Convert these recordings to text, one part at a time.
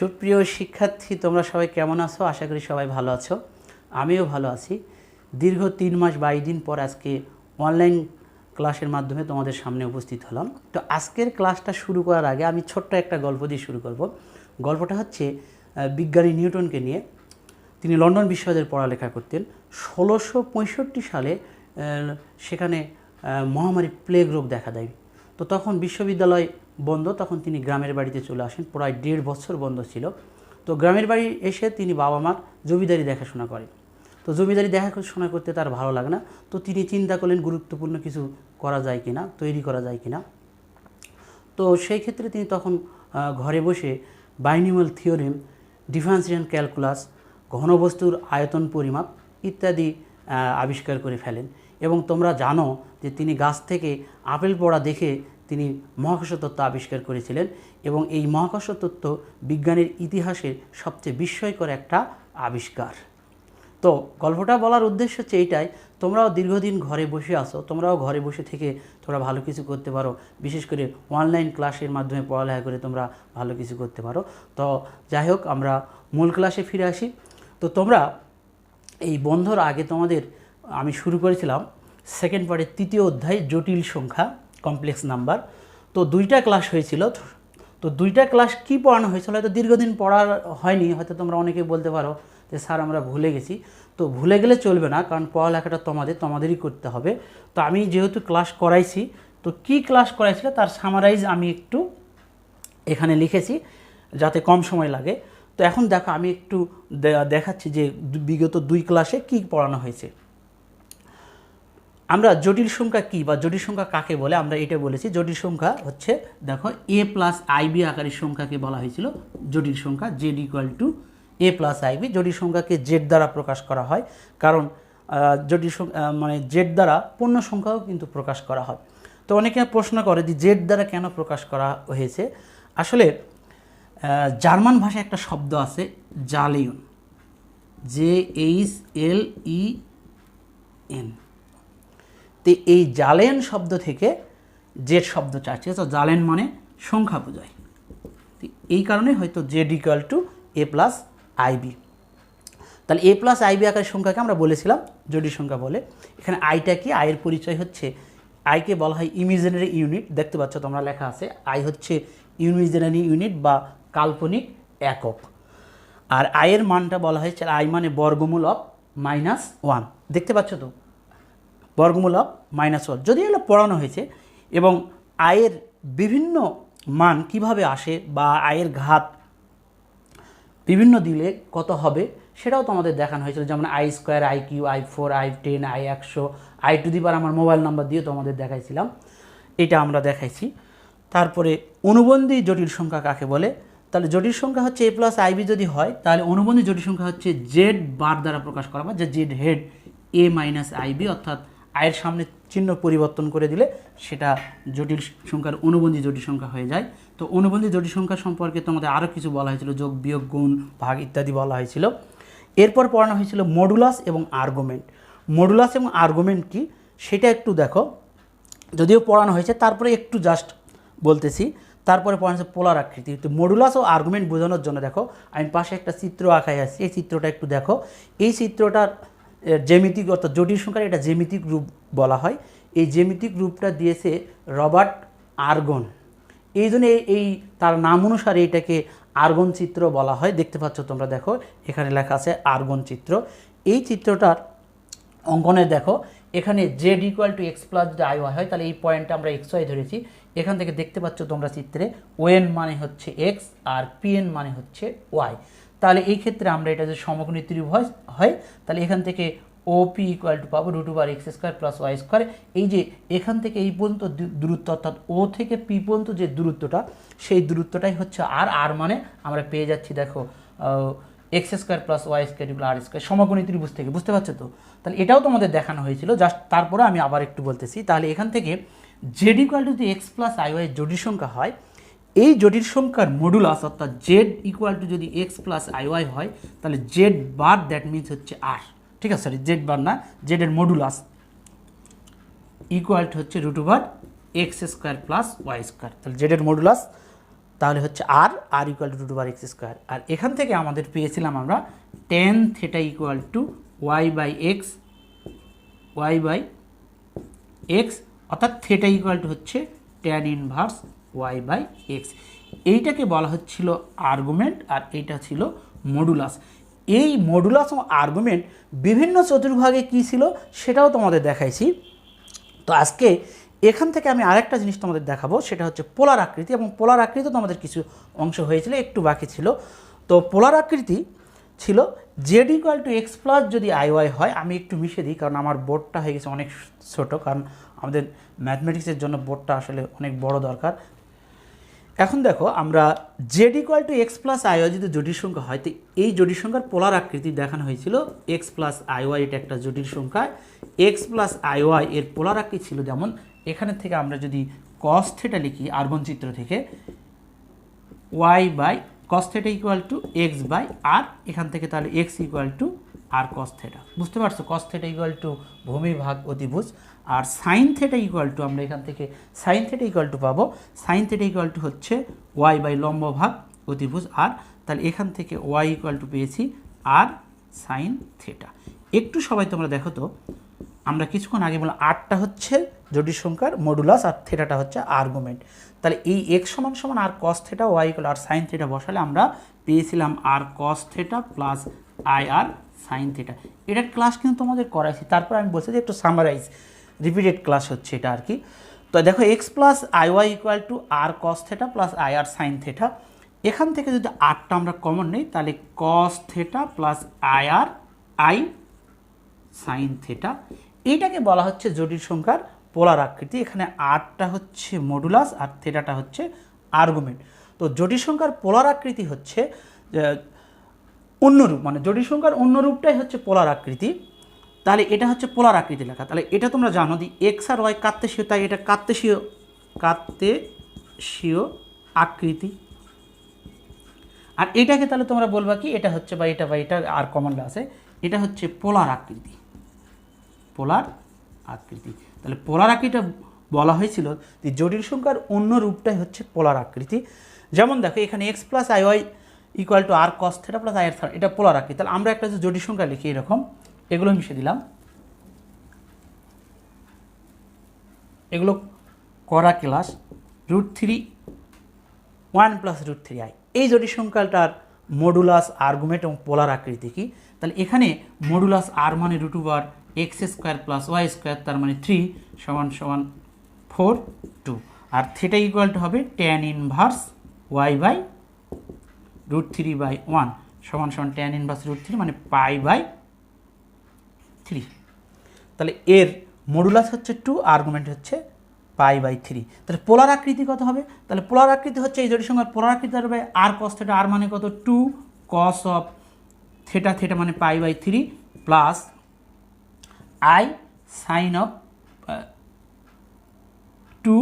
সুপ্রিয় শিক্ষার্থী, তোমরা সবাই কেমন আছো? আশা করি সবাই ভালো আছো। আমিও ভালো আছি। দীর্ঘ 3 মাস 22 দিন পর আজকে অনলাইন ক্লাসের মাধ্যমে তোমাদের সামনে উপস্থিত হলাম। তো আজকের ক্লাসটা শুরু করার আগে আমি ছোট্ট একটা গল্প দিয়ে শুরু করব। গল্পটা হচ্ছে বিজ্ঞানী নিউটনকে নিয়ে। তিনি লন্ডন বিশ্ববিদ্যালয়ে পড়ালেখা করতেন। 1665 সালে সেখানে মহামারী প্লেগ রোগ দেখা দেয়। তো তখন বিশ্ববিদ্যালয় বন্ধ, তখন তিনি গ্রামের বাড়িতে চলে আসেন। প্রায় 1.5 বছর বন্ধ ছিল। তো গ্রামের বাড়ি এসে তিনি বাবা মার জমিদারি দেখাশোনা করেন। তো জমিদারি দেখাশোনা করতে তার ভালো লাগে না। তো তিনি চিন্তা করলেন গুরুত্বপূর্ণ কিছু করা যায় কিনা, তৈরি করা যায় কিনা। তো সেই ক্ষেত্রে তিনি তখন ঘরে বসে বাইনোমিয়াল থিওরেম, ডিফারেন্সিয়াল ক্যালকুলাস, ঘনবস্তুর আয়তন পরিমাপ ইত্যাদি আবিষ্কার করে ফেলেন। এবং তোমরা জানো যে তিনি গাছ থেকে আপেল পড়া দেখে তিনি মহাকর্ষ তত্ত্ব আবিষ্কার করেছিলেন। এবং এই মহাকর্ষ তত্ত্ব বিজ্ঞানের ইতিহাসের সবচেয়ে বিস্ময়কর একটা আবিষ্কার। তো গল্পটা বলার উদ্দেশ্য হচ্ছে এইটাই, তোমরাও দীর্ঘদিন ঘরে বসে আসো, তোমরাও ঘরে বসে থেকে তোমরা ভালো কিছু করতে পারো। বিশেষ করে অনলাইন ক্লাসের মাধ্যমে পড়ালেখা করে তোমরা ভালো কিছু করতে পারো। তো যাই হোক, আমরা মূল ক্লাসে ফিরে আসি। তো তোমরা এই বন্ধর আগে তোমাদের আমি শুরু করেছিলাম সেকেন্ড পার্টের 3য় অধ্যায় জটিল সংখ্যা, কমপ্লেক্স নাম্বার। তো 2টা ক্লাস হয়েছিল। তো 2টা ক্লাস কি পড়ানো হয়েছিল হয়তো দীর্ঘদিন পড়ার হয়নি, হয়তো তোমরা অনেকে বলতে পারো যে স্যার আমরা ভুলে গেছি। তো ভুলে গেলে চলবে না, কারণ পড়ালেখাটা তোমাদেরই করতে হবে। তো আমি যেহেতু ক্লাস করাইছি, তো কি ক্লাস করাইছিল তার সামারাইজ আমি একটু এখানে লিখেছি যাতে কম সময় লাগে। তো এখন দেখো আমি একটু দেখাচ্ছি যে বিগত 2 ক্লাসে কি পড়ানো হয়েছে। আমরা জটিল সংখ্যা কী বা জটিল সংখ্যা কাকে বলে আমরা এটা বলেছি। জটিল সংখ্যা হচ্ছে, দেখো a+ib আকারের সংখ্যাকে বলা হয়েছিল জটিল সংখ্যা। z = a+ib। জটিল সংখ্যাকে z দ্বারা প্রকাশ করা হয়, কারণ জটিল মানে z দ্বারা পূর্ণ সংখ্যাও কিন্তু প্রকাশ করা হয়। তো অনেকে প্রশ্ন করে যে z দ্বারা কেন প্রকাশ করা হয়েছে। আসলে জার্মান ভাষায় একটা শব্দ আছে জালেন, JHLEN। তো এই জালেন শব্দ থেকে জেড শব্দটা আসছে। তো জালেন মানে সংখ্যা বোঝায়। তো এই কারণে হয়তো z = a+ib। তাহলে a+ib আকারের সংখ্যাকে আমরা বলেছিলাম জটিল সংখ্যা বলে। এখানে আইটা কি, আয়ের পরিচয় হচ্ছে, আইকে বলা হয় ইমাজিনারি ইউনিট। দেখতে পাচ্ছ তোমরা লেখা আছে আই হচ্ছে ইমাজিনারি ইউনিট বা কাল্পনিক একক। আর আয়ের মানটা বলা হয়েছে আই মানে বর্গমূল অফ -1। দেখতে পাচ্ছ তো, বর্গমূল অফ -1 যদি এগুলো পড়ানো হয়েছে। এবং আয়ের বিভিন্ন মান কিভাবে আসে বা আয়ের ঘাত বিভিন্ন দিলে কত হবে সেটাও তোমাদের দেখানো হয়েছিল। যেমন i², i³, i4, i10, i100, i⁻, আমার মোবাইল নাম্বার দিয়ে তোমাদের দেখাইছিলাম, এটা আমরা দেখাইছি। তারপরে অনুবন্ধী জটিল সংখ্যা কাকে বলে। তাহলে জটিল সংখ্যা হচ্ছে a+ib যদি হয়, তাহলে অনুবন্ধী জটিল সংখ্যা হচ্ছে z বার দ্বারা প্রকাশ করা হয়, যে z হেড a-ib, অর্থাৎ আয়ের সামনে চিহ্ন পরিবর্তন করে দিলে সেটা জটিল সংখ্যার অনুবন্ধী জটিল সংখ্যা হয়ে যায়। তো অনুবন্ধী জটিল সংখ্যা সম্পর্কে তোমাদের আরও কিছু বলা হয়েছিল, যোগ, বিয়োগ, গুণ, ভাগ ইত্যাদি বলা হয়েছিল। এরপর পড়ানো হয়েছিল মডুলাস এবং আর্গুমেন্ট। মডুলাস এবং আর্গুমেন্ট কি সেটা একটু দেখো, যদিও পড়ানো হয়েছে তারপরে একটু জাস্ট বলতেছি। তারপরে পড়ানো হয়েছে পোলার আকৃতি। তো মডুলাস ও আর্গুমেন্ট বোঝানোর জন্য দেখো আমি পাশে একটা চিত্র আঁকাই আছে, এই চিত্রটা একটু দেখো। এই চিত্রটার জ্যামিতিক, অর্থাৎ জটিল সংখ্যার এটা জ্যামিতিক রূপ বলা হয়। এই জ্যামিতিক রূপটা দিয়েছে রবার্ট আর্গন। এই জন্য এই তার নাম অনুসারে এটাকে আর্গন চিত্র বলা হয়। দেখতে পাচ্ছ তোমরা, দেখো এখানে লেখা আছে আর্গন চিত্র। এই চিত্রটার অঙ্কনে দেখো এখানে z = x + iy হয়, তাহলে এই পয়েন্টটা আমরা xy ধরেছি। এখান থেকে দেখতে পাচ্ছ তোমরা চিত্রে ON মানে হচ্ছে x আর PN মানে হচ্ছে y। তাহলে এই ক্ষেত্রে আমরা এটা যে সমকোণী ত্রিভুজ হয়, তাহলে এখান থেকে OP = পাবো √x² + y²। এই যে এখান থেকে এই পর্যন্ত দূরত্ব, অর্থাৎ O থেকে P পর্যন্ত যে দূরত্বটা, সেই দূরত্বটাই হচ্ছে আর মানে আমরা পেয়ে যাচ্ছি দেখো x² + y² = r², সমকোণী ত্রিভুজ থেকে। বুঝতে পারছো তো? তাহলে এটাও তোমাদের দেখানো হয়েছিল, জাস্ট তারপরে আমি আবার একটু বলতেছি। তাহলে এখান থেকে z = x + iy জটিল সংখ্যা হয়, এই জটিল সংখ্যার মডুলাস, অর্থাৎ z = যদি x + iy হয়, তাহলে z বার দ্যাট মিনস হচ্ছে r। ঠিক আছে, সরি z বার না, z এর মডুলাস ইকুয়াল হচ্ছে √x² + y²। তাহলে z এর মডুলাস তাহলে হচ্ছে আর ইকুয়াল টু 2 বার এক্স স্কোয়ার। আর এখান থেকে আমাদের পেয়েছিলাম আমরা tan theta equal to y by x, অর্থাৎ থিটা ইকুয়াল টু হচ্ছে tan inverse y by x. এইটাকে বলা হচ্ছিল আর্গুমেন্ট, আর এইটা ছিল মডুলাস। এই মডুলাস ও আর্গুমেন্ট বিভিন্ন চতুর্ভাগে কী ছিল সেটাও তোমাদের দেখাইছি। তো আজকে এখান থেকে আমি আরেকটা জিনিস তোমাদের দেখাবো, সেটা হচ্ছে পোলার আকৃতি। এবং পোলার আকৃতি তোমাদের কিছু অংশ হয়েছিল, একটু বাকি ছিল। তো পোলার আকৃতি ছিল Z equal to x plus যদি আই ওয়াই হয়, আমি একটু মিশে দিই কারণ আমার বোর্ডটা হয়ে গেছে অনেক ছোটো, কারণ আমাদের ম্যাথমেটিক্সের জন্য বোর্ডটা আসলে অনেক বড় দরকার। এখন দেখো, আমরা z equal to x plus i y যদি জটিল সংখ্যা হয়, তো এই জটিল সংখ্যার পোলার আকৃতি দেখানো হয়েছিল এক্স প্লাস আই ওয়াই, এটা একটা জটিল সংখ্যা। এক্স প্লাস আই ওয়াই এর পোলার আকৃতি ছিল যেমন, এখানে থেকে আমরা যদি কস থিটা লিখি আর্গন চিত্র থেকে, y by cos theta equal to x by r, এখান থেকে তাহলে x equal to r cos theta. বুঝতে পারছো, কস থিটা ইকুয়াল টু ভূমি ভাগ অতিভুজ। আর সাইন থিটা ইকুয়াল টু, আমরা এখান থেকে সাইন থিটা ইকুয়াল টু পাবো, সাইন থিটা ইকুয়াল টু হচ্ছে ওয়াই বাই লম্ব ভাগ অতিভুজ আর, তাহলে এখান থেকে ওয়াই ইকুয়াল টু পেয়েছি আর সাইন থিটা। একটু সবাই তোমরা দেখো তো, আমরা কিছুক্ষণ আগে বললাম আরটা হচ্ছে জটিল সংখ্যার মডুলাস আর থিটাটা হচ্ছে আর্গুমেন্ট। তাহলে এই এক্স সমান সমান r cos theta, y equal r sine theta বসালে আমরা পেয়েছিলাম r cos theta plus i r sine theta. এটার ক্লাস কিন্তু তোমাদের করাইছি, তারপর আমি বলছি যে একটু সামারাইজ, রিপিটেড ক্লাস হচ্ছে এটা আর কি। তো দেখো, x plus i y equal to r cos theta plus i r sine theta. এখান থেকে যদি আরটা আমরা কমন নিই, তাহলে cos theta plus i r i sine theta. এইটাকে বলা হচ্ছে জটিল সংখ্যার পোলার আকৃতি। এখানে আরটা হচ্ছে মডুলাস আর থিটাটা হচ্ছে আর্গুমেন্ট। তো জটিল সংখ্যার পোলার আকৃতি হচ্ছে অন্যরূপ, মানে জটিল সংখ্যার অন্যরূপটাই হচ্ছে পোলার আকৃতি। তাহলে এটা হচ্ছে পোলার আকৃতি লেখা। তাহলে এটা তোমরা জানো যে এক্স আর ওয়াই কার্তেশীয়, তাই এটা কার্তেশীয় আকৃতি। আর এটাকে তাহলে তোমরা বলবা কি, এটা হচ্ছে বা এটা আর কমন আছে, এটা হচ্ছে পোলার আকৃতি। পোলার আকৃতি, তাহলে পোলার আকৃতিটা বলা হয়েছিল যে জটিল সংখ্যার অন্য রূপটাই হচ্ছে পোলার আকৃতি। যেমন দেখো, এখানে x plus i y equal to r cos theta plus i r theta, এটা পোলার আকৃতি। তাহলে আমরা একটা যে জটিল সংখ্যা লিখি এরকম, এগুলো মিশে দিলাম, এগুলো করা ক্লাস √3 1 প্লাস √3i। এই জটিল সংখ্যাটার মডুলাস, আর্গুমেন্ট এবং পোলার আকৃতি কি? তাহলে এখানে মডুলাস আর মানে √2 x square plus y square, তার মানে 3 সমান সমান 4 2, আর থিটা ইকুয়াল টু হবে tan ইনভার্স ওয়াই বাই √3/1 সমান সমান tan ইনভার্স √3 মানে π/3। তাহলে এর মডুলাস হচ্ছে 2, আর্গুমেন্ট হচ্ছে π/3। তাহলে পোলার আকৃতি কত হবে? তাহলে পোলার আকৃতি হচ্ছে এই জটিল সংখ্যার পোলার আকৃতি হবে আর কস থিটা, আর মানে কত 2 cos অফ থিটা, থিটা মানে π/3 plus i sine of 2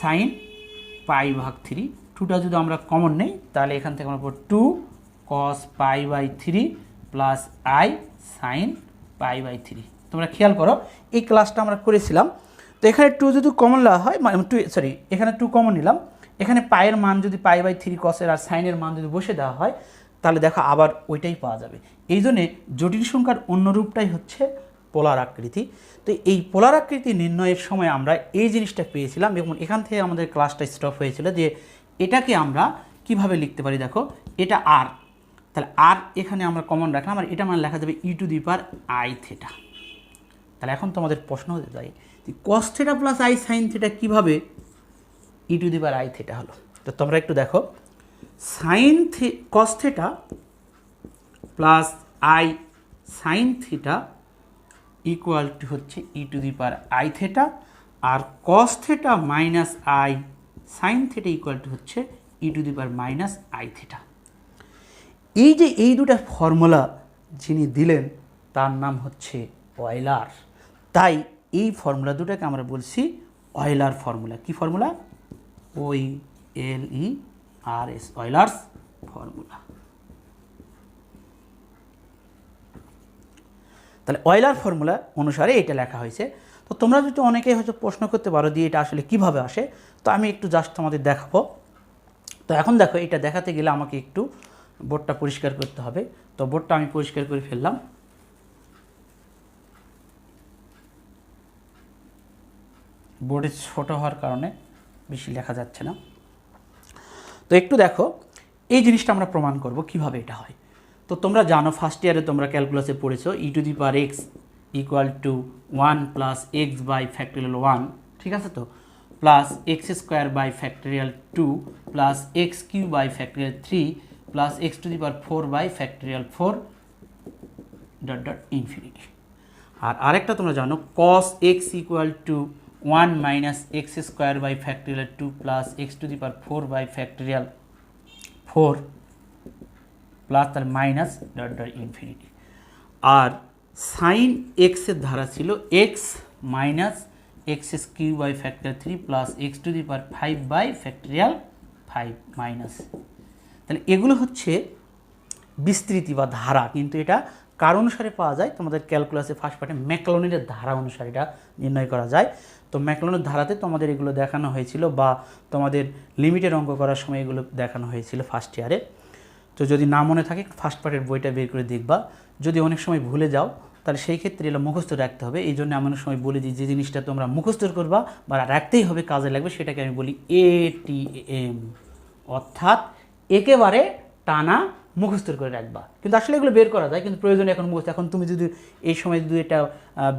sine π/3। 2টা যদি আমরা কমন নেই, তাহলে এখান থেকে আমরা 2 cos π/3 প্লাস আই সাইন π/3। তোমরা খেয়াল করো, এই ক্লাসটা আমরা করেছিলাম। তো এখানে 2 যদি কমন নেওয়া হয়, মানে এখানে 2 কমন নিলাম, এখানে পায়ের মান যদি π/3 কসের আর সাইনের মান যদি বসে দেওয়া হয়, তাহলে দেখো আবার ওইটাই পাওয়া যাবে। এই জন্যে জটিল সংখ্যার অন্য রূপটাই হচ্ছে পোলার আকৃতি। তো এই পোলার আকৃতি নির্ণয়ের সময় আমরা এই জিনিসটা পেয়েছিলাম, এবং এখান থেকে আমাদের ক্লাসটা স্টপ হয়েছিল যে এটাকে আমরা কিভাবে লিখতে পারি। দেখো, এটা আর, তাহলে আর এখানে আমরা কমন রাখলাম, আর এটা মানে লেখা যাবে e⁻i থিটা। তাহলে এখন তোমাদের প্রশ্ন হতে যায় cos theta plus i sine theta কীভাবে e⁻i থিটা হলো। তো তোমরা একটু দেখো, cos theta plus i sine theta equal to হচ্ছে e⁻i থিটা, আর cos theta minus i sine theta equal to হচ্ছে e⁻i থিটা। এই যে এই দুটা ফর্মুলা যিনি দিলেন তার নাম হচ্ছে অয়লার। তাই এই ফর্মুলা দুটাকে আমরা বলছি অয়লার ফর্মুলা। কি ফর্মুলা? OELERS, Euler's formula. তাহলে অয়লার ফর্মুলা অনুসারে এটা লেখা হয়েছে। তো তোমরা যদি অনেকেই হয়তো প্রশ্ন করতে পারো দিয়ে এটা আসলে কিভাবে আসে, তো আমি একটু জাস্ট তোমাদের দেখাবো। তো এখন দেখো এটা দেখাতে গেলে আমাকে একটু বোর্ডটা পরিষ্কার করতে হবে। তো বোর্ডটা আমি পরিষ্কার করে ফেললাম। বোর্ডে ছোটো হওয়ার কারণে বেশি লেখা যাচ্ছে না। তো একটু দেখো এই জিনিসটা আমরা প্রমাণ করব কিভাবে এটা হয়। তো তোমরা জানো ফার্স্ট ইয়ারে তোমরা ক্যালকুলাসে পড়েছো e⁻x = 1 plus x by factorial 1, ঠিক আছে? তো plus x² by factorial 2 plus x³ by factorial 3 plus x⁴ by factorial 4 ... infinity. আর আরেকটা তোমরা জানো cos x = 1 minus x² by factorial 2 plus x⁴ by factorial 4 plus তার মাইনাস ... ইনফিনিটি। আর sine এক্সের ধারা ছিল x minus x³ by factorial 3 plus x⁵ by factorial 5 minus. তাহলে এগুলো হচ্ছে বিস্তৃতি বা ধারা, কিন্তু এটা কার অনুসারে পাওয়া যায়? তোমাদের ক্যালকুলাসে ফার্স্ট পার্টে ম্যাকলনের ধারা অনুসারে এটা নির্ণয় করা যায়। তো ম্যাকলনের ধারাতে তোমাদের এগুলো দেখানো হয়েছিল, বা তোমাদের লিমিটের অঙ্ক করার সময় এগুলো দেখানো হয়েছিল ফার্স্ট ইয়ারে। তো যদি না মনে থাকে ফার্স্ট পার্টের বইটা বের করে দেখবা। যদি অনেক সময় ভুলে যাও তাহলে সেই ক্ষেত্রে এগুলো মুখস্থ রাখতে হবে। এই জন্য আমি অনেক সময় বলি যে জিনিসটা তোমরা মুখস্থ করবা বা রাখতেই হবে, কাজে লাগবে, সেটাকে আমি বলি ATM, অর্থাৎ একেবারে টানা মুখস্থ করে রাখবা। কিন্তু আসলে এগুলো বের করা যায়, কিন্তু প্রয়োজনে এখন মুখস্থ। এখন তুমি যদি এই সময় যদি এটা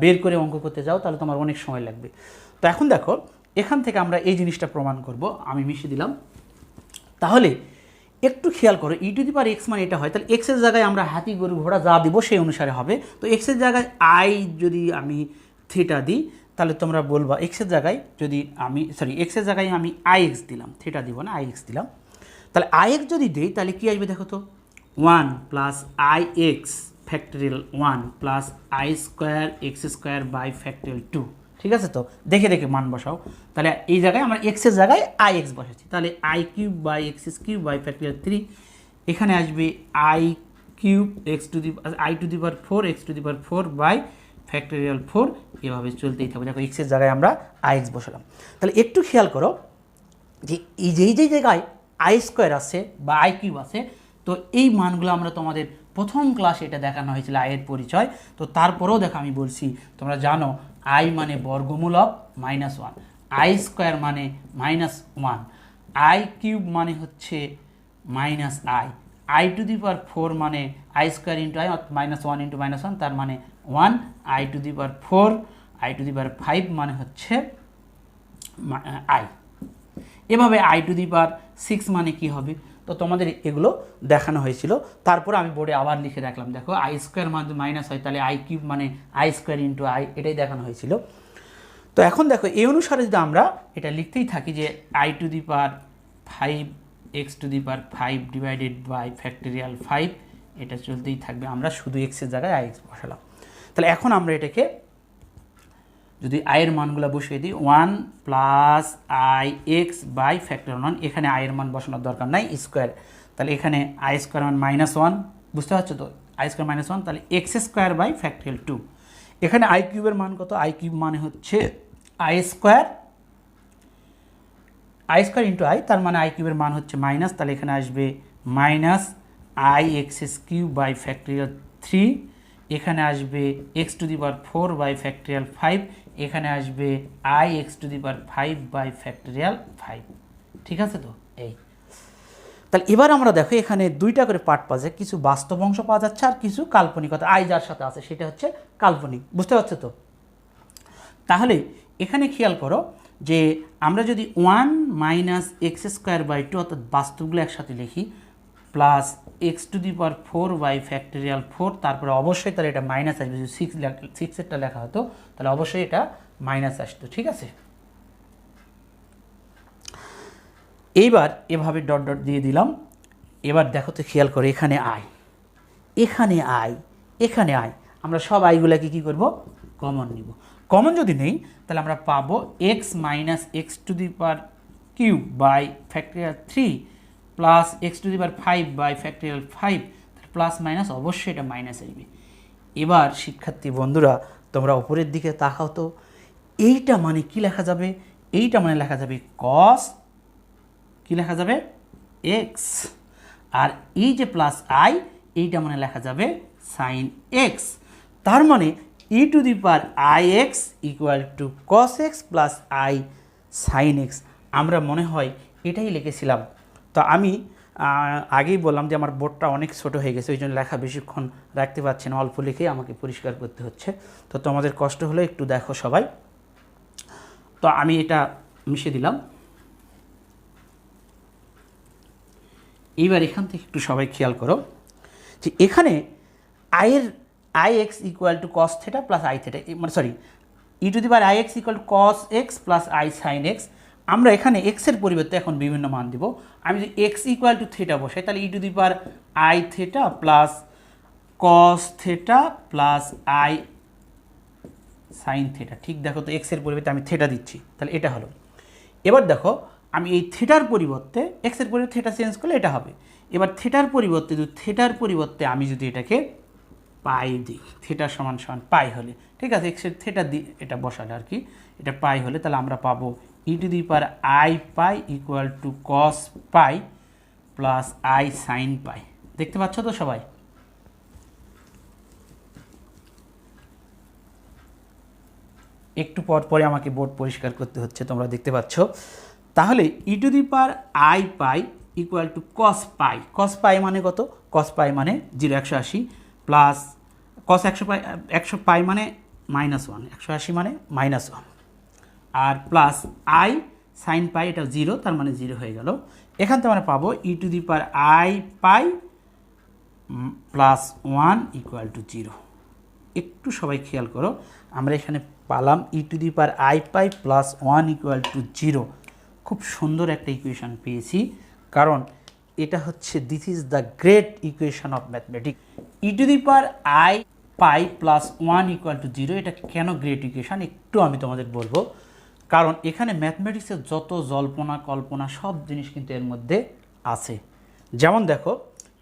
বের করে অঙ্ক করতে যাও তাহলে তোমার অনেক সময় লাগবে। তো এখন দেখো এখান থেকে আমরা এই জিনিসটা প্রমাণ করব। আমি মিশিয়ে দিলাম। তাহলে একটু খেয়াল করো e⁻x মানে এটা হয়, তাহলে এক্সের জায়গায় আমরা হাতি গরু ঘোড়া যা দিব সেই অনুসারে হবে। তো এক্সের জায়গায় আই যদি আমি থিটা দিই তাহলে তোমরা বলবা এক্সের জায়গায় যদি আমি এক্সের জায়গায় আমি ix দিলাম, থিটা দিব না, ix দিলাম। তাহলে ix যদি দিই তাহলে কী আসবে দেখো তো, 1 plus ix factorial 1 plus I² by factorial 2, ঠিক আছে? তো দেখে দেখে মান বসাও। তাহলে এই জায়গায় আমরা এক্সের জায়গায় ix বসাচ্ছি, তাহলে I³ by x³ by factorial 3, এখানে আসবে I³ I⁴ x⁴ by factorial 4, এভাবে চলতেই থাকবে। দেখো এক্সের জায়গায় আমরা ix বসালাম। তাহলে একটু খেয়াল করো যে এই যে জায়গায় I² আছে বা I³ আছে, তো এই মানগুলো আমরা তোমাদের প্রথম ক্লাসে এটা দেখানো হয়েছিল আয়ের পরিচয়। তো তারপরেও দেখো আমি বলছি, তোমরা জানো I মানে বর্গমূল অফ -1, I² মানে -1, I³ মানে হচ্ছে -i, I⁴ মানে I² × i, -1 × -1 তার মানে 1, I⁴ I⁵ মানে হচ্ছে i। এভাবে I⁶ মানে কি হবে? তো তোমাদের এগুলো দেখানো হয়েছিল। তারপরে আমি বোর্ডে আবার লিখে রাখলাম। দেখো I² মানে মাইনাস হয়, তাহলে I³ মানে I² × i, এটাই দেখানো হয়েছিল। তো এখন দেখো এই অনুসারে যদি আমরা এটা লিখতেই থাকি যে I⁵ x⁵ divided by factorial 5, এটা চলতেই থাকবে। আমরা শুধু এক্সের জায়গায় ix বসালাম। তাহলে এখন আমরা এটাকে যদি আয়ের মানগুলো বসিয়ে দিই, 1 প্লাস ix বাই ফ্যাক্টোরিয়াল 1, এখানে আয়ের মান বসানোর দরকার নাই, স্কোয়ার। তাহলে এখানে I² মান -1, বুঝতে পারছো তো, I² -1, তাহলে x² বাই ফ্যাক্টোরিয়াল 2। এখানে I³ এর মান কত? I³ মানে হচ্ছে I² × i, তার মানে I³ এর মান হচ্ছে মাইনাস, তাহলে এখানে আসবে -ix³ বাই ফ্যাক্টোরিয়াল 3, এখানে আসবে x⁴ বাই ফ্যাক্টোরিয়াল 5, এখানে আসবে ix⁵ বাই ফ্যাক্টোরিয়াল 5, ঠিক আছে? তো এই তাহলে এবার আমরা দেখো এখানে দুইটা করে পার্ট পাওয়া যায়, কিছু বাস্তব অংশ পাওয়া যাচ্ছে আর কিছু কাল্পনিকতা। আই যার সাথে আছে সেটা হচ্ছে কাল্পনিক, বুঝতে পারছো তো? তাহলে এখানে খেয়াল করো যে আমরা যদি 1 মাইনাস x²/2 অর্থাৎ বাস্তবগুলো একসাথে লিখি, প্লাস x⁴ বাই ফ্যাক্টোরিয়াল 4, তারপরে অবশ্যই তাহলে এটা মাইনাস আসবে। যদি 6 লেখা হতো তাহলে অবশ্যই এটা মাইনাস আসতো, ঠিক আছে? এইবার এভাবে ডট ডট দিয়ে দিলাম। এবার দেখো তো খেয়াল করে এখানে আই, এখানে আই, এখানে আই, আমরা সব আইগুলোকে কী করব? কমন নিব। কমন যদি নেই তাহলে আমরা পাবো x minus x³ by factorial 3 plus x⁵ by factorial 5, plus minus অবশ্যই এটা মাইনাস আসবে। এবার শিক্ষার্থী বন্ধুরা তোমরা উপরের দিকে তাকাও তো, এইটা মানে কি লেখা যাবে? এইটা মানে লেখা যাবে cos, কি লেখা যাবে? এক্স, আর এই যে প্লাস আই এইটা মানে লেখা যাবে সাইন এক্স। তার মানে e to the power i x equal to cos x plus i sine x. আমরা মনে হয় এটাই লিখেছিলাম। তো আমি আগেই বললাম যে আমার বোর্ডটা অনেক ছোট হয়ে গেছে, ওই জন্য লেখা বেশিক্ষণ রাখতে পারছি না, অল্প লিখেই আমাকে পরিষ্কার করতে হচ্ছে। তো তোমাদের কষ্ট হলে একটু দেখো সবাই। তো আমি এটা মিশিয়ে দিলাম। এইবার এখান থেকে একটু সবাই খেয়াল করো যে এখানে i x equal to cos theta plus i theta, মানে sorry, e to the power i x equal to cos x plus i sine x. আমরা এখানে এক্সের পরিবর্তে এখন বিভিন্ন মান দিব। আমি যদি এক্স ইকুয়াল টু থেটা বসাই তাহলে e to the power i theta plus cos theta plus i sine theta. ঠিক দেখো তো, এক্সের পরিবর্তে আমি থেটা দিচ্ছি, তাহলে এটা হলো। এবার দেখো আমি এই থেটার পরিবর্তে এক্সের পরিবর্তে থেটা চেঞ্জ করলে এটা হবে। এবার থেটার পরিবর্তে আমি যদি এটাকে পাই দিই, থেটা সমান সমান পাই হলে, ঠিক আছে, এক্সের থেটা দিই এটা বসালে আর কি, এটা পাই হলে তাহলে আমরা পাবো e to the power i pi equal to cos pi plus i sine pi. দেখতে পাচ্ছ তো সবাই? একটু পর পরে আমাকে বোর্ড পরিষ্কার করতে হচ্ছে, তোমরা দেখতে পাচ্ছ। তাহলে e to the power i pi equal to cos pi. Cos pi মানে কত? কস পাই মানে 0 180 প্লাস কস 100 পাই মানে -1, 180 মানে -1, আর প্লাস আই সাইন পাই, এটা 0, তার মানে 0 হয়ে গেল। এখান থেকে আমরা পাবো e to the power i pi plus 1 equal to 0। একটু সবাই খেয়াল করো, আমরা এখানে পালাম e to the power i pi plus 1 equal to 0। খুব সুন্দর একটা ইকুয়েশন পেয়েছি, কারণ এটা হচ্ছে this is the great equation of mathematics. E to the power i pi plus 1 equal to 0, এটা কেন গ্রেট ইকুয়েশন একটু আমি তোমাদের বলবো। কারণ এখানে ম্যাথমেটিক্সের যত জল্পনা কল্পনা সব জিনিস কিন্তু এর মধ্যে আছে। যেমন দেখো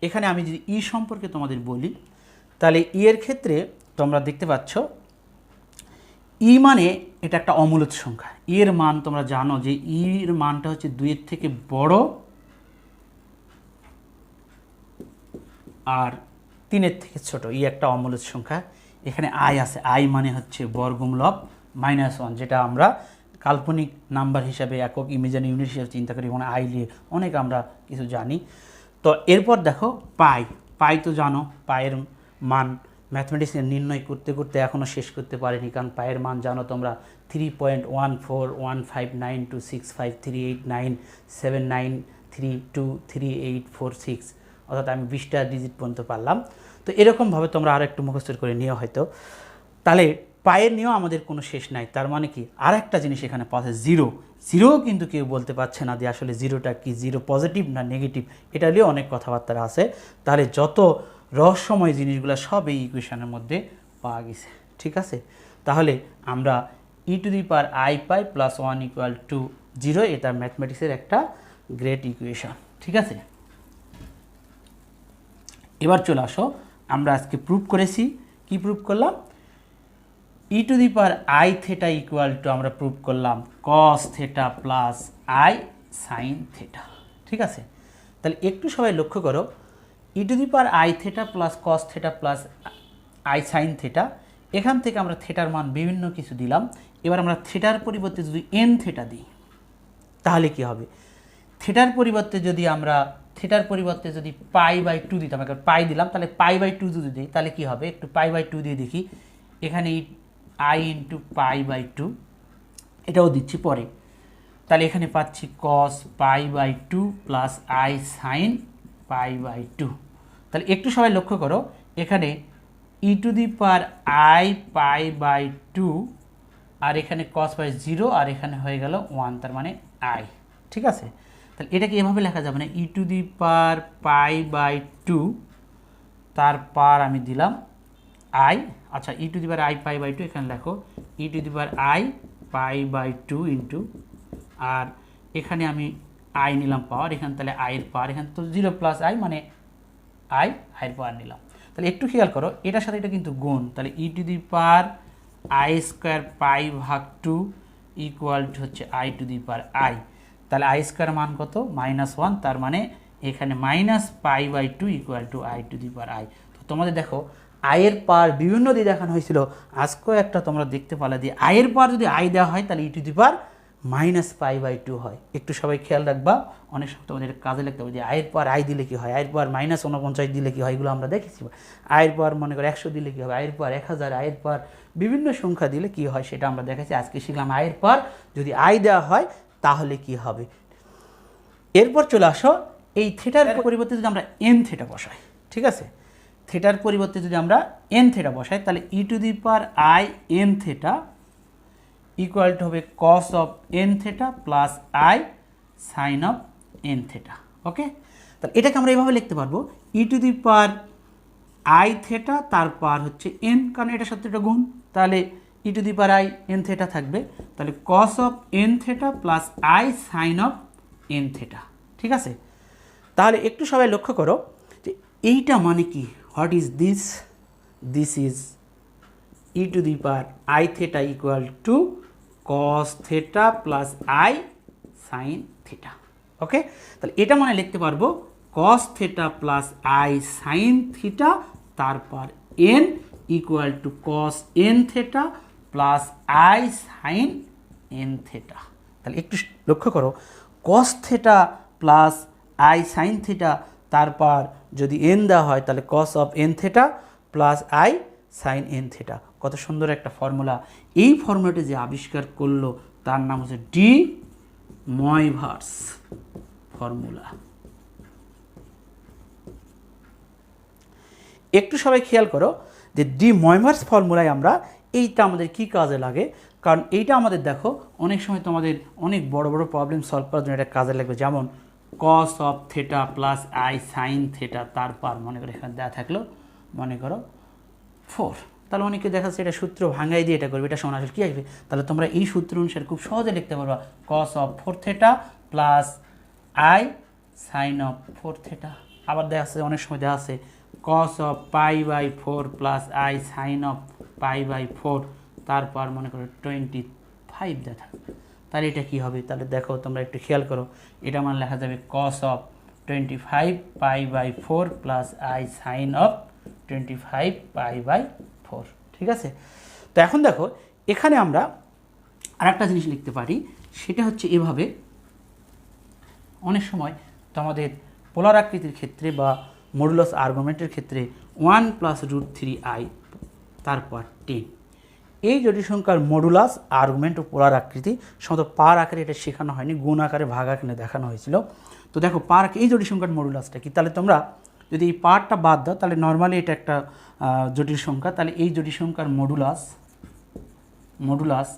এখানে আমি যদি ই সম্পর্কে তোমাদের বলি, তাহলে ই এর ক্ষেত্রে তোমরা দেখতে পাচ্ছ ই মানে এটা একটা অমূলত সংখ্যা। ই এর মান তোমরা জানো যে ই এর মানটা হচ্ছে 2 এর থেকে বড় আর 3 এর থেকে ছোট। ই একটা অমূলত সংখ্যা। এখানে আই আছে, আই মানে হচ্ছে বর্গমূল অফ -1, যেটা আমরা কাল্পনিক নাম্বার হিসাবে, একক ইমেজিনারি ইউনিট হিসাবে চিন্তা করি, মানে আই নিয়ে অনেক আমরা কিছু জানি। তো এরপর দেখো পাই, পাই তো জানো পায়ের মান ম্যাথমেটিক্সে নির্ণয় করতে করতে এখনও শেষ করতে পারিনি, কারণ পায়ের মান জানো তোমরা 3.14159269783979323846, অর্থাৎ আমি 20টা ডিজিট পর্যন্ত পারলাম। তো এরকমভাবে তোমরা আরও একটু মুখস্থ করে নিও হয়তো। তাহলে পায়ের নিয়েও আমাদের কোনো শেষ নাই। তার মানে কি, আর একটা জিনিস এখানে পাশে জিরো, জিরোও কিন্তু কেউ বলতে পারছে না যে আসলে জিরোটা কি, জিরো পজিটিভ না নেগেটিভ, এটা নিয়েও অনেক কথাবার্তা আছে। তাহলে যত রহস্যময় জিনিসগুলো সব এই ইকুয়েশনের মধ্যে পাওয়া গেছে, ঠিক আছে। তাহলে আমরা e to the power i pi plus 1 equal to 0, এটা ম্যাথমেটিক্সের একটা গ্রেট ইকুয়েশন, ঠিক আছে। এবার চলে আসো, আমরা আজকে প্রুভ করেছি। কি প্রুভ করলাম? E to the power i theta equal to আমরা প্রুভ করলাম cos theta plus i sine theta, ঠিক আছে। তাহলে একটু সবাই লক্ষ্য করো, e to the power i theta plus cos theta plus i sine theta, এখান থেকে আমরা থেটার মান বিভিন্ন কিছু দিলাম। এবার আমরা থেটার পরিবর্তে যদি এন থেটা দিই তাহলে কি হবে? থেটার পরিবর্তে যদি π/2 দিতাম, একটা পাই দিলাম, তাহলে π/2 যদি দিই তাহলে কি হবে? একটু π/2 দিয়ে দেখি। এখানে আই ইন্টু π/2 এটাও দিচ্ছি পরে। তাহলে এখানে পাচ্ছি cos π/2 প্লাস আই সাইন π/2। তাহলে একটু সবাই লক্ষ্য করো, এখানে ই টু দি পাওয়ার আই π/2 আর এখানে cos π 0 আর এখানে হয়ে গেল 1, তার মানে আই, ঠিক আছে। তাহলে এটাকে এভাবে লেখা যাবে না, ই টু দি পাওয়ার π/2 তারপর আমি দিলাম আই, আচ্ছা ই টু দি পাওয়ার আই π/2 এখানে লেখো e to the power i π/2 into, আর এখানে আমি আই নিলাম পাওয়ার, এখানে তাহলে আইয়ের পাওয়ার, এখানে তো 0 প্লাস আই মানে আইয়ের পাওয়ার নিলাম। তাহলে একটু খেয়াল করো, এটার সাথে এটা কিন্তু গুণ, তাহলে e to the power i square π/2 equal to হচ্ছে i to the power i. তাহলে আই স্কোয়ার মান কত? -1, তার মানে এখানে -π/2 equal to i to the power i। তো তোমাদের দেখো আয়ের পাওয়ার বিভিন্ন দিয়ে দেখানো হয়েছিল, আজকেও একটা তোমরা দেখতে পারলে যে আয়ের পাওয়ার যদি i দেওয়া হয় তাহলে ই টু দি পাওয়ার -π/2 হয়। একটু সবাই খেয়াল রাখবা, অনেক সময় তোমাদের কাজে লাগতে হবে যে আয়ের পাওয়ার i দিলে কী হয়, আয়ের পাওয়ার -49 দিলে কী হয়, এগুলো আমরা দেখেছি। আয়ের পাওয়ার মনে করো 100 দিলে কী হবে, আয়ের পাওয়ার 1000, আয়ের পাওয়ার বিভিন্ন সংখ্যা দিলে কী হয় সেটা আমরা দেখেছি। আজকে শিখলাম আয়ের পাওয়ার যদি i দেওয়া হয় তাহলে কি হবে। এরপর চলে আসো এই থিটার পরিবর্তে যদি আমরা এন থিটা বসাই, ঠিক আছে, থিটার পরিবর্তে যদি আমরা এন থিটা বসাই তাহলে e to the power i n theta equal to হবে cos of n theta plus i sine of n theta. Okay, তাহলে এটাকে আমরা এইভাবে লিখতে পারবো e to the power i theta তার পাওয়ার হচ্ছে এন, কারণ এটার সাথে এটা গুণ, তাহলে e to the power i n theta থাকবে, তাহলে cos of n theta plus i sine of n theta. ঠিক আছে, তাহলে একটু সবাই লক্ষ্য করো যে এইটা মানে কি, what is this, this is e to the power i theta equal to cos theta plus i sine theta. Okay, তাহলে এটা মানে লিখতে পারবো cos theta plus i sine theta তারপর n equal to cos n theta plus i sine n theta. তাহলে একটু লক্ষ্য করো cos theta plus i sine theta তারপর যদি n দেওয়া হয় তাহলে cos of n theta plus i sine n theta. কত সুন্দর একটা ফর্মুলা। এই ফর্মুলাটি যে আবিষ্কার করলো তার নাম হচ্ছে ডি ময়ভার্স ফর্মুলা। একটু সবাই খেয়াল করো যে ডি ময়ভার্স ফর্মুলায় আমরা এইটা আমাদের কি কাজে লাগে, কারণ এইটা আমাদের দেখো অনেক সময় তোমাদের অনেক বড় বড় প্রবলেম সলভ করার জন্য এটা কাজে লাগবে। যেমন cos of theta plus i sine theta তারপর মনে করো এখানে দেওয়া থাকলো মনে করো 4, তাহলে অনেকে দেখা যাচ্ছে এটা সূত্র ভাঙাই দিয়ে এটা করবে, এটা সমান আসলে কী আসবে, তাহলে তোমরা এই সূত্র অনুসারে খুব সহজে লিখতে পারবা cos of 4 theta plus i sine of 4 theta. আবার দেখা যাচ্ছে অনেক সময় দেখা যাচ্ছে cos of π/4 plus i sine of π/4 তারপর মনে করো 25 দেওয়া থাকবে, তাহলে এটা কী হবে, তাহলে দেখো তোমরা একটু খেয়াল করো, এটা মানে লেখা যাবে cos of 25 π/4 plus i sine of 25 π/4। ঠিক আছে, তো এখন দেখো এখানে আমরা আরেকটা জিনিস লিখতে পারি, সেটা হচ্ছে এভাবে। অনেক সময় তোমাদের পোলার আকৃতির ক্ষেত্রে বা মডুলাস আর্গুমেন্টের ক্ষেত্রে 1 + √3i তারপর 10, এই জটিল সংখ্যার মডুলাস আর্গুমেন্ট ও পোলার আকৃতি সাধারণত পার আকারে এটা শেখানো হয়নি, গুণ আকারে ভাগ আকারে দেখানো হয়েছিল। তো দেখো পার এই জটিল সংখ্যার মডুলাসটা কি, তাহলে তোমরা যদি এই পার্টটা বাদ দাও তাহলে নর্মালি এটা একটা জটিল সংখ্যা, তাহলে এই জটিল সংখ্যার modulus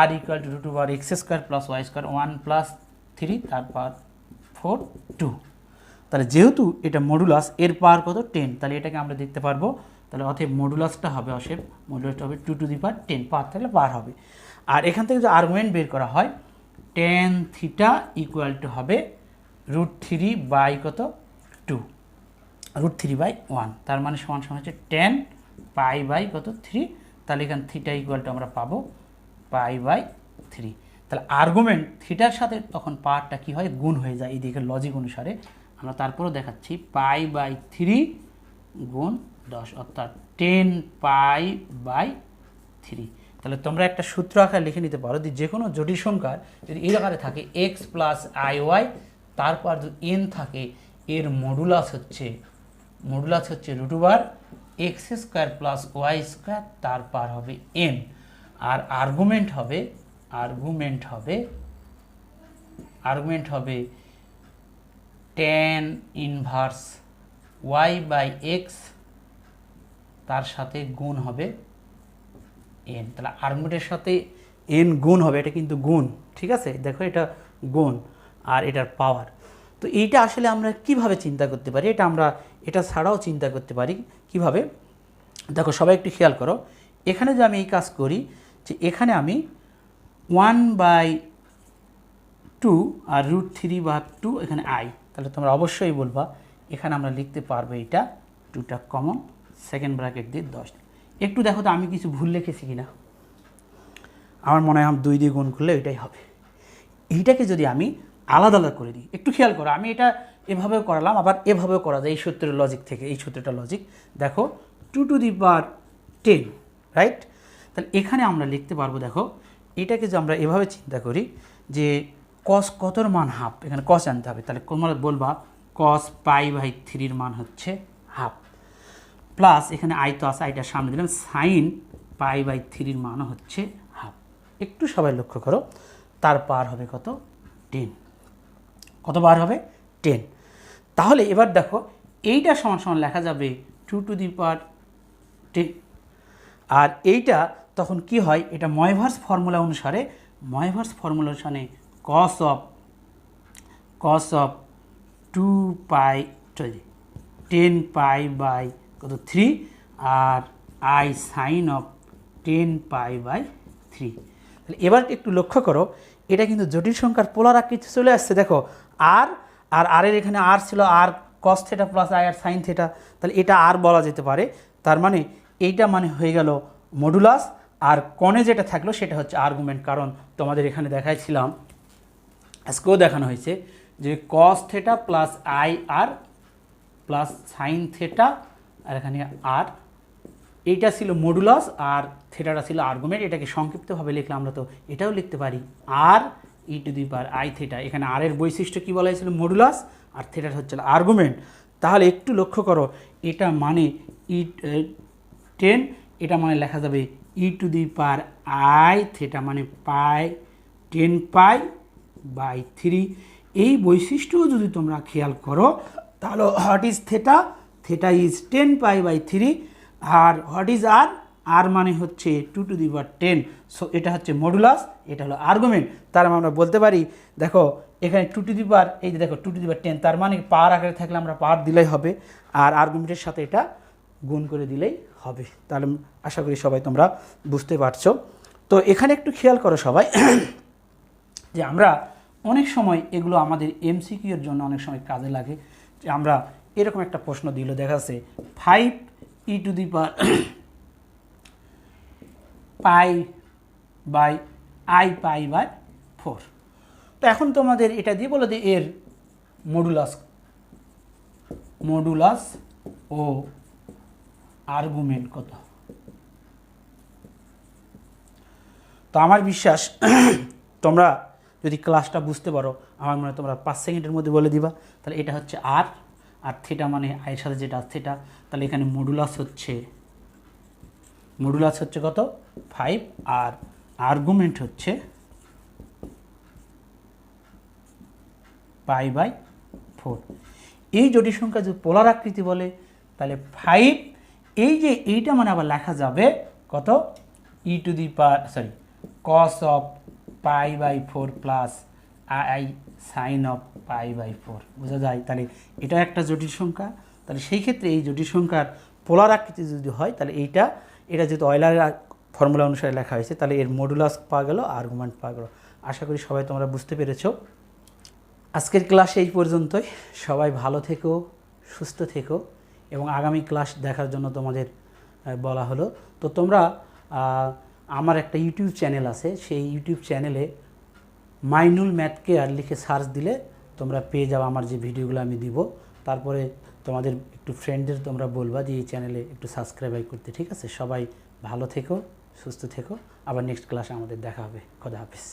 r equal to √x² plus y² 1 + 3 তারপর 4 2, তাহলে যেহেতু এটা মডুলাস এর পাওয়ার কত 10, তাহলে এটাকে আমরা দেখতে পারবো, তাহলে অতএব মডুলাসটা হবে 2 টু দি পাওয়ার 10, পাওয়ার থাকলে পাওয়ার হবে। আর এখান থেকে যে আর্গুমেন্ট বের করা হয় tan থিটা ইকুয়াল টু হবে √3 কত 2 √3/1, তার মানে সমান হচ্ছে tan π/3, তাহলে এখানে থিটা ইকুয়াল টু আমরা পাবো π/3। তাহলে আর্গুমেন্ট থিটার সাথে তখন পাওয়ারটা কি হয় গুণ হয়ে যায়, এই দিকের লজিক অনুসারে আমরা তারপরেও দেখাচ্ছি π/3 গুণ 10 অর্থাৎ 10 π/3। তাহলে তোমরা একটা সূত্র আকারে লিখে নিতে পারো যে কোনো জটিল সংখ্যার যদি এই আকারে থাকে x + iy তারপর যদি n থাকে এর মডুলাস হচ্ছে √x² প্লাস y² তারপর হবে n, আর আর্গুমেন্ট হবে tan ইনভার্স y/x তার সাথে গুণ হবে n, তাহলে আর্গুমেন্টের সাথে n গুণ হবে, এটা কিন্তু গুণ, ঠিক আছে, দেখো এটা গুণ আর এটার পাওয়ার। তো এইটা আসলে আমরা কিভাবে চিন্তা করতে পারি, এটা ছাড়াও চিন্তা করতে পারি কিভাবে, দেখো সবাই একটু খেয়াল করো, এখানে যে আমি এই কাজ করি যে এখানে আমি 1/2 আর √3/2 এখানে i, তাহলে তোমরা অবশ্যই বলবা এখানে আমরা লিখতে পারবো এটা 2টা কমন সেকেন্ড ব্র্যাকেট দিয়ে 10। একটু দেখো তো আমি কিছু ভুল লিখেছি কিনা, আমার মনে হয় 2 দিয়ে গুণ করলে এটাই হবে। এইটাকে যদি আমি আলাদা আলাদা করে দিই। একটু খেয়াল করো, আমি এটা এভাবেও করালাম, আবার এভাবেও করা যায় এই সূত্রের লজিক থেকে। এই সূত্রটা লজিক দেখো, 2^10, রাইট? তাহলে এখানে আমরা লিখতে পারবো, দেখো এটাকে যে আমরা এভাবে চিন্তা করি যে কস কতর মান হাফ, এখানে কস আনতে হবে, তাহলে তোমরা বলবা কস π/3 মান হচ্ছে হাফ, প্লাস এখানে আই তো আছে, আইটার সামনে দিলাম, সাইন π/3 মান হচ্ছে হাফ। একটু সবাই লক্ষ্য করো, তার পার হবে কত? 10। কত বার হবে? 10। তাহলে এবার দেখো এইটা সমান সমান লেখা যাবে 2^10, আর এইটা তখন কি হয়, এটা ময়ভার্স ফর্মুলা অনুসারে, ময়ভার্স ফর্মুলা অনুসারে কস অফ 10π/3 আর আই সাইন অফ 10π/3। তাহলে এবার একটু লক্ষ্য করো, এটা কিন্তু জটিল সংখ্যার পোলার আকৃতি চলে আসছে। দেখো আর এর এখানে আর ছিল r cos theta plus i r sine theta, তাহলে এটা আর বলা যেতে পারে। তার মানে এইটা মানে হয়ে গেল মডুলাস, আর কনে যেটা থাকলো সেটা হচ্ছে আর্গুমেন্ট। কারণ তোমাদের এখানে দেখাইছিলাম, আজকেও দেখানো হয়েছে যে cos theta plus i r plus sine theta, আর এখানে আর, এইটা ছিল মডুলাস আর থেটাটা ছিল আর্গুমেন্ট। এটাকে সংক্ষিপ্তভাবে লিখলে আমরা তো এটাও লিখতে পারি আর e⁻i থেটা। এখানে আর এর বৈশিষ্ট্য কী বলা হয়েছিল? মডুলাস, আর থেটার হচ্ছে আর্গুমেন্ট। তাহলে একটু লক্ষ্য করো, এটা মানে E10, এটা মানে লেখা যাবে e⁻i থেটা মানে 10π/3। এই বৈশিষ্ট্য যদি তোমরা খেয়াল করো, তাহলে what is theta? Theta is 10π/3, আর হোয়াট ইজ আর? আর মানে হচ্ছে 2^10। সো এটা হচ্ছে মডুলাস, এটা হলো আর্গুমেন্ট। তার মানে আমরা বলতে পারি, দেখো এখানে এই যে দেখো 2^10, তার মানে পাওয়ার আকারে থাকলে আমরা পাওয়ার দিলেই হবে, আর আর্গুমেন্টের সাথে এটা গুণ করে দিলেই হবে। তাহলে আশা করি সবাই তোমরা বুঝতে পারছো। তো এখানে একটু খেয়াল করো সবাই যে আমরা অনেক সময় এগুলো আমাদের এমসিকিউ এর জন্য অনেক সময় কাজে লাগে। যে আমরা এরকম একটা প্রশ্ন দিল, দেখা যাচ্ছে 5e⁻i⁻4। তো এখন তোমাদের এটা দিয়ে বলো যে এর মডুলাস ও আর্গুমেন্ট কত। তো আমার বিশ্বাস তোমরা যদি ক্লাসটা বুঝতে পারো, আমার মনে হয় তোমরা 5 সেকেন্ডের মধ্যে বলে দিবা। তাহলে এটা হচ্ছে আর থেটা মানে আয়ের সাথে যেটা থেটা, তাহলে এখানে মডুলাস হচ্ছে কত? 5, আর আর্গুমেন্ট হচ্ছে π/4। এই জটিল সংখ্যা যদি পোলার আকৃতি বলে, তাহলে 5, এইটা মানে আবার লেখা যাবে কত? cos of π/4 plus i sine of π/4, বোঝা যায়? তাহলে এটা একটা জটিল সংখ্যা। তাহলে সেই ক্ষেত্রে এই জটিল সংখ্যার পোলার আকৃতি যদি হয়, তাহলে এটা যেহেতু অয়লারের ফর্মুলা অনুসারে লেখা হয়েছে, তাহলে এর মডুলাস পাওয়া গেল, আর্গুমেন্ট পাওয়া গেল। আশা করি সবাই তোমরা বুঝতে পেরেছো। আজকের ক্লাস এই পর্যন্তই। সবাই ভালো থেকো, সুস্থ থেকো, এবং আগামী ক্লাস দেখার জন্য তোমাদের বলা হলো। তো তোমরা আমার একটা ইউটিউব চ্যানেল আছে, সেই ইউটিউব চ্যানেলে মাইনুল ম্যাথ কেয়ার লিখে সার্চ দিলে তোমরা পেয়ে যাবে আমার যে ভিডিওগুলো আমি দিব। তারপরে তোমাদের একটু ফ্রেন্ডদের তোমরা বলবা যে এই চ্যানেলে একটু সাবস্ক্রাইব করতে, ঠিক আছে? সবাই ভালো থেকো, সুস্থ থেকো। আবার নেক্সট ক্লাসে আমাদের দেখা হবে। খোদা হাফেজ।